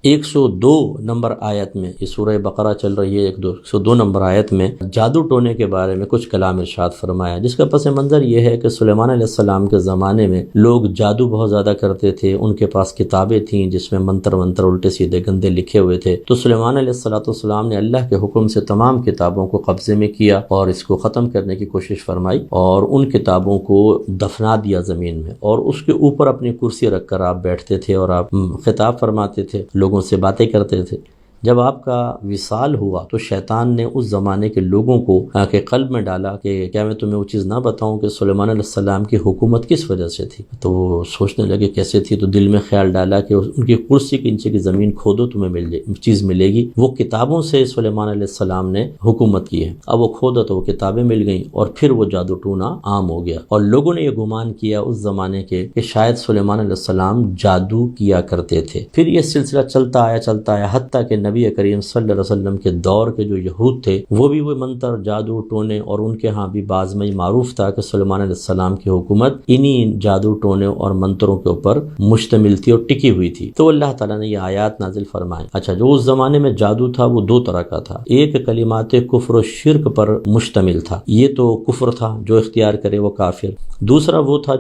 102 number آیت میں، یہ سورہ بقرہ چل رہی ہے، 102 نمبر آیت میں جادو ٹونے کے بارے میں کچھ کلام ارشاد فرمایا، جس کا پس منظر یہ ہے کہ سلیمان علیہ السلام کے زمانے میں لوگ جادو بہت زیادہ کرتے تھے، ان کے پاس کتابیں تھیں جس میں منتر الٹے سیدھے گندے لکھے ہوئے تھے، تو سلیمان علیہ السلام نے اللہ کے حکم سے تمام کتابوں کو قبضے میں کیا اور اس کو ختم کرنے کی کوشش فرمائی، اور ان کتابوں کو دفنا دیا زمین میں، اور اس کے اوپر اپنی کرسی رکھ کر آپ بیٹھتے تھے اور آپ خطاب فرماتے تھے، لوگوں سے باتیں کرتے تھے۔ جب آپ کا وصال ہوا تو شیطان نے اس زمانے کے لوگوں کو کے قلب میں ڈالا کہ کیا میں تمہیں وہ چیز نہ بتاؤں کہ سلیمان علیہ السلام کی حکومت کس وجہ سے تھی، تو وہ سوچنے لگے کیسے تھی، تو دل میں خیال ڈالا کہ ان کی کرسی کے نیچے کی زمین کھودو تمہیں چیز ملے گی، وہ کتابوں سے سلیمان علیہ السلام نے حکومت کی ہے، اب وہ کھودا تو وہ کتابیں مل گئیں، اور پھر وہ جادو ٹونا عام ہو گیا، اور لوگوں نے یہ گمان کیا اس زمانے کے کہ شاید سلیمان علیہ السلام جادو کیا کرتے تھے۔ پھر یہ سلسلہ چلتا آیا حتیٰ کہ نبی کریم صلی اللہ علیہ وسلم کے دور کے جو یہود تھے وہ بھی وہ منتر جادو ٹونے، اور ان کے ہاں بھی بازمئی معروف تھا کہ سلیمان علیہ السلام کی حکومت انہی جادو ٹونے اور منتروں کے اوپر مشتمل تھی اور ٹکی ہوئی تھی۔ تو اللہ تعالیٰ نے یہ آیات نازل فرمائے۔ اچھا، جو اس زمانے میں جادو تھا وہ دو طرح کا تھا، ایک کلمات کفر و شرک پر مشتمل تھا، یہ تو کفر تھا، جو اختیار کرے وہ کافر، دوسرا وہ تھا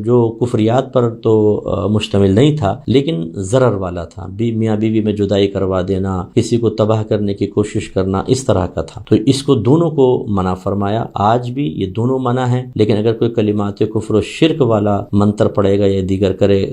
جو کفریات پر تو مشتمل نہیں تھا لیکن ضرر والا تھا، میاں بیوی میں جدائی کروا دینا، کسی کو تباہ کرنے کی کوشش کرنا، اس طرح کا تھا۔ تو اس کو دونوں کو منع فرمایا، آج بھی یہ دونوں منع ہیں، لیکن اگر کوئی کلمات کفر و شرک والا منتر پڑے گا یا دیگر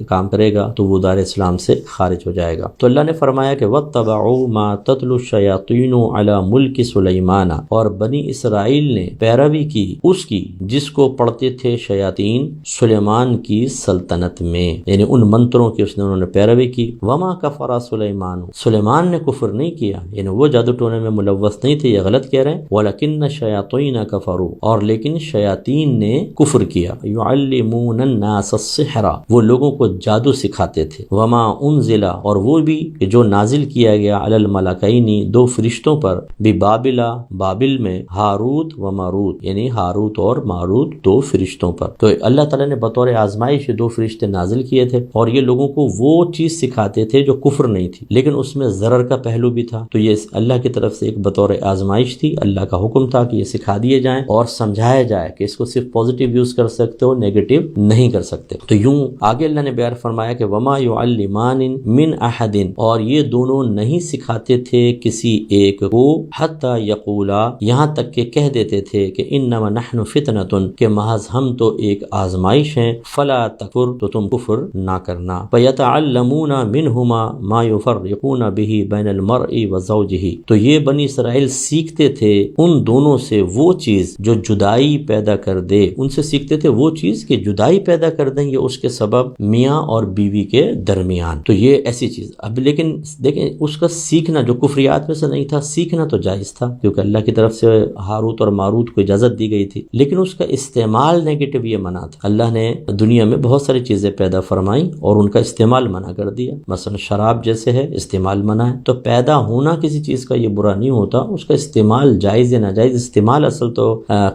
کام کرے گا تو وہ دار اسلام سے خارج ہو جائے گا۔ تو اللہ نے فرمایا کہ وَاتَّبَعُوا مَا تَتْلُو الشَّيَاطِينُ عَلَى مُلْكِ سُلَيْمَانَ، اور بنی اسرائیل نے پیروی کی اس کی جس کو پڑھتے تھے شیاطین سلیمان کی سلطنت میں، یعنی ان منتروں کی انہوں نے پیروی کی۔ وَمَا كَفَرَ سُلَيْمَانُ، سلیمان نے کفر نہیں کیا، یعنی وہ جادو ٹونے میں ملوث نہیں تھے، یہ غلط کہہ رہے ہیں، وَلَكِنَّ الشَّيَاطِينَ كَفَرُوا، اور لیکن شیاطین نے کفر کیا، يُعَلِّمُونَ النَّاسَ السِّحْرَ، وہ لوگوں کو جادو سکھاتے تھے، وَمَا أُنزِلَ، اور وہ بھی کہ جو نازل کیا گیا عَلَى الْمَلَكَيْنِ، دو فرشتوں پر، بِبَابِلَ، بابل میں، ہاروت و ماروت، یعنی ہاروت اور ماروت دو فرشتوں پر۔ تو اللہ تعالیٰ نے بطور آزمائش دو فرشتے نازل کیے تھے، اور یہ لوگوں کو وہ چیز سکھاتے تھے جو کفر نہیں تھی لیکن اس میں ضرر کا پہلو بھی تھا، تو یہ اللہ کی طرف سے ایک بطور آزمائش تھی، اللہ کا حکم تھا کہ یہ سکھا دیے جائیں اور سمجھایا جائے کہ اس کو صرف پازیٹیو یوز کر سکتے ہو، نیگیٹو نہیں کر سکتے۔ تو یوں آگے اللہ نے بیان فرمایا کہ وما يعلمان من احد، اور یہ دونوں نہیں سکھاتے تھے کسی ایک کو، حتی یقولا، یہاں تک کہ کہہ دیتے تھے کہ انما نحن فتنۃ، کہ محض ہم تو ایک آزمائش ہیں، فلا تکفر، تو تم کفر نہ کرنا، فیتعلمون منہما ما یفرقون به بین المرء وزوجہ، تو یہ بنی اسرائیل سیکھتے تھے ان دونوں سے وہ چیز جو جدائی پیدا کر دے، ان سے سیکھتے تھے وہ چیز کہ جدائی پیدا کر دیں گے اس کے سبب میاں اور بیوی کے درمیان، تو یہ ایسی چیز۔ اب لیکن دیکھیں اس کا سیکھنا جو کفریات میں سے نہیں تھا، سیکھنا تو جائز تھا کیونکہ اللہ کی طرف سے ہاروت اور ماروت کو اجازت دی گئی تھی، لیکن اس کا استعمال نیگیٹو یہ منع تھا۔ اللہ نے دنیا میں بہت ساری چیزیں پیدا فرمائیں اور ان کا استعمال منع کر دیا، مثلا شراب جیسے ہے استعمال منع ہے، تو پیدا ہونا کسی چیز کا یہ برا نہیں ہوتا، اس کا استعمال جائز یا ناجائز، استعمال اصل تو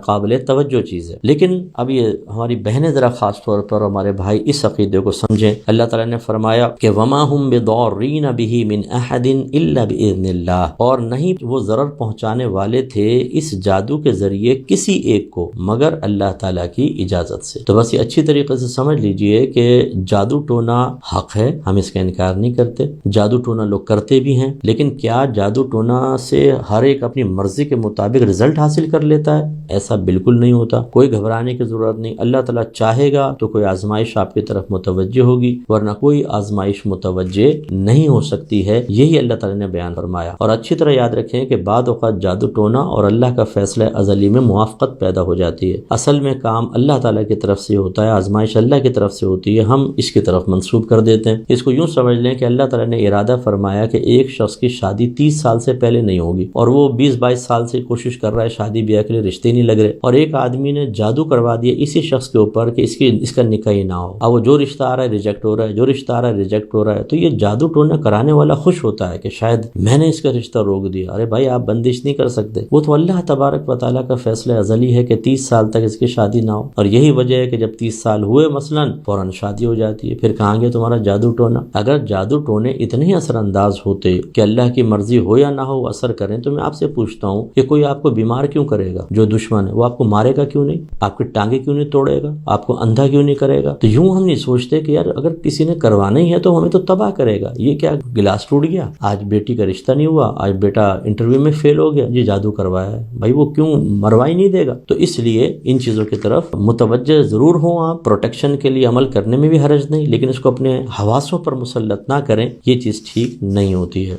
قابل توجہ چیز ہے۔ لیکن اب یہ ہماری بہنیں ذرا خاص طور پر ہمارے بھائی اس عقیدے کو سمجھیں۔ اللہ تعالیٰ نے فرمایا کہ وما هم بضارین به من احد الا باذن اللہ، اور نہیں وہ ضرر پہنچانے والے تھے اس جادو کے ذریعے کسی ایک کو مگر اللہ تعالیٰ کی اجازت سے۔ تو بس یہ اچھی طریقے سے سمجھ لیجئے کہ جادو ٹونا حق ہے، ہم اس کا انکار نہیں کرتے، جادو ٹونا لوگ کرتے بھی ہیں، لیکن کیا جادو ٹونا سے ہر ایک اپنی مرضی کے مطابق رزلٹ حاصل کر لیتا ہے؟ ایسا بالکل نہیں ہوتا، کوئی گھبرانے کی ضرورت نہیں۔ اللہ تعالیٰ چاہے گا تو کوئی آزمائش آپ کی طرف متوجہ ہوگی، ورنہ کوئی آزمائش متوجہ نہیں ہو سکتی ہے، یہی اللہ تعالیٰ نے بیان فرمایا۔ اور اچھی طرح یاد رکھیں کہ بعد اوقات جادو ٹونا اور اللہ کا فیصلہ ازلی میں موافقت پیدا ہو جاتی ہے، اصل میں کام اللہ تعالیٰ کی طرف سے ہوتا ہے، آزمائش اللہ کی طرف سے ہوتی ہے، ہم اس کی طرف منسوب کر دیتے ہیں۔ اس کو یوں سمجھ لیں کہ اللہ تعالیٰ نے ارادہ فرمایا کہ ایک شخص شخص کی شادی 30 سال سے پہلے نہیں ہوگی اور وہ 20-22 سال سے کوشش کر رہا ہے شادی بیاہ کے لیے، رشتے نہیں لگ رہے، اور ایک آدمی نے جادو کروا دیا اسی شخص کے اوپر کہ اس کا نکاح ہی نہ ہو، اب وہ جو رشتہ آ رہا ہے ریجیکٹ ہو رہا ہے، جو رشتہ آ رہا ہے ریجیکٹ ہو رہا ہے، تو یہ جادو ٹونا کرانے والا خوش ہوتا ہے کہ شاید میں نے اس کا رشتہ روک دیا۔ ارے بھائی آپ بندش نہیں کر سکتے، وہ تو اللہ تبارک و تعالیٰ کا فیصلہ ازلی ہے کہ 30 سال تک اس کی شادی نہ ہو، اور یہی وجہ ہے کہ جب 30 سال ہوئے مثلاً فوراً شادی ہو جاتی ہے۔ پھر کہاں گیا تمہارا جادو ٹونا؟ اگر جادو ٹونے اتنے ہی اثر انداز ہوتے کہ اللہ کی مرضی ہو یا نہ ہو اثر کریں، تو میں آپ سے پوچھتا ہوں کہ کوئی آپ کو بیمار کیوں کرے گا؟ جو دشمن ہے وہ آپ کو مارے گا کیوں نہیں؟ آپ کی ٹانگیں کیوں نہیں توڑے گا؟ آپ کو اندھا کیوں نہیں کرے گا؟ تو یوں ہم نہیں سوچتے کہ یار اگر کسی نے کروانا ہی ہے تو ہمیں تو تباہ کرے گا۔ یہ کیا گلاس ٹوٹ گیا، آج بیٹی کا رشتہ نہیں ہوا، آج بیٹا انٹرویو میں فیل ہو گیا، یہ جادو کروایا ہے، بھائی وہ کیوں مروا ہی نہیں دے گا؟ تو اس لیے ان چیزوں کی طرف متوجہ ضرور ہوں آپ، پروٹیکشن کے لیے عمل کرنے میں بھی حرج نہیں، لیکن اس کو اپنے حواسوں پر مسلط نہ کریں، یہ چیز ٹھیک نہیں ہوتی ہے۔